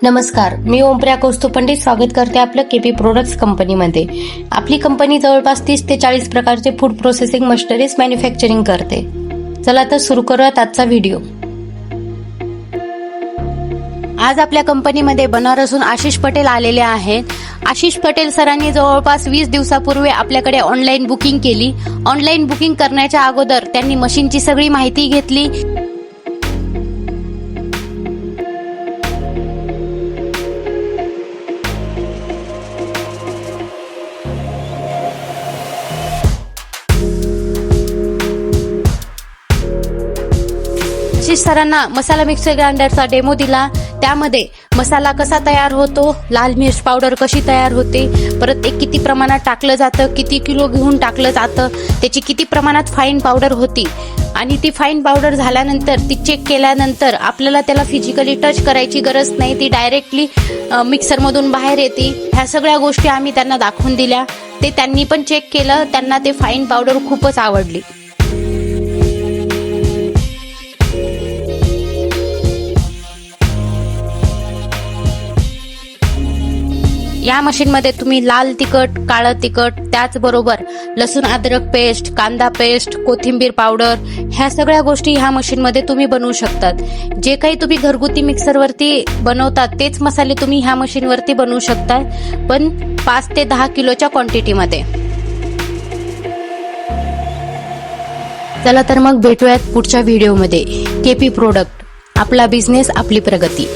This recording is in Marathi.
नमस्कार, मी ओमप्रिया कौस्तुभ पंडित स्वागत करते आपलं केपी प्रोडक्ट्स कंपनीमध्ये। आपली कंपनी जवळपास 30 ते 40 प्रकारचे फूड प्रोसेसिंग मशिनरीज मॅन्युफॅक्चरिंग करते। चला तर सुरू करूयात आजचा व्हिडिओ। आज आपल्या कंपनीमध्ये बनारसहून आशिष पटेल आलेले आहेत। आशिष पटेल सरांनी जवळपास 20 दिवसापूर्वी आपल्याकडे ऑनलाईन बुकिंग केली। ऑनलाईन बुकिंग करण्याच्या अगोदर त्यांनी मशीनची सगळी माहिती घेतली। आशिष सरांना मसाला मिक्सर ग्राइंडरचा डेमो दिला। त्यामध्ये मसाला कसा तयार होतो, लाल मिर्च पावडर कशी तयार होते, परत ते किती प्रमाणात टाकलं जातं, किती किलो घेऊन टाकलं जातं, त्याची किती प्रमाणात फाईन पावडर होती आणि ती फाईन पावडर झाल्यानंतर ती चेक केल्यानंतर आपल्याला त्याला फिजिकली टच करायची गरज नाही, ती डायरेक्टली मिक्सरमधून बाहेर येते। ह्या सगळ्या गोष्टी आम्ही त्यांना दाखवून दिल्या। ते त्यांनी पण चेक केलं, त्यांना ते फाईन पावडर खूपच आवडली। या मशीनमध्ये तुम्ही लाल तिखट, काळं तिखट, त्याचबरोबर लसूण अद्रक पेस्ट, कांदा पेस्ट, कोथिंबीर पावडर ह्या सगळ्या गोष्टी ह्या मशीनमध्ये तुम्ही बनवू शकतात। जे काही तुम्ही घरगुती मिक्सरवरती बनवतात तेच मसाले तुम्ही ह्या मशीनवरती बनवू शकता, पण 5 ते 10 किलोच्या क्वांटिटीमध्ये। चला तर मग भेटूयात पुढच्या व्हिडिओमध्ये। केपी प्रोडक्ट, आपला बिझनेस आपली प्रगती।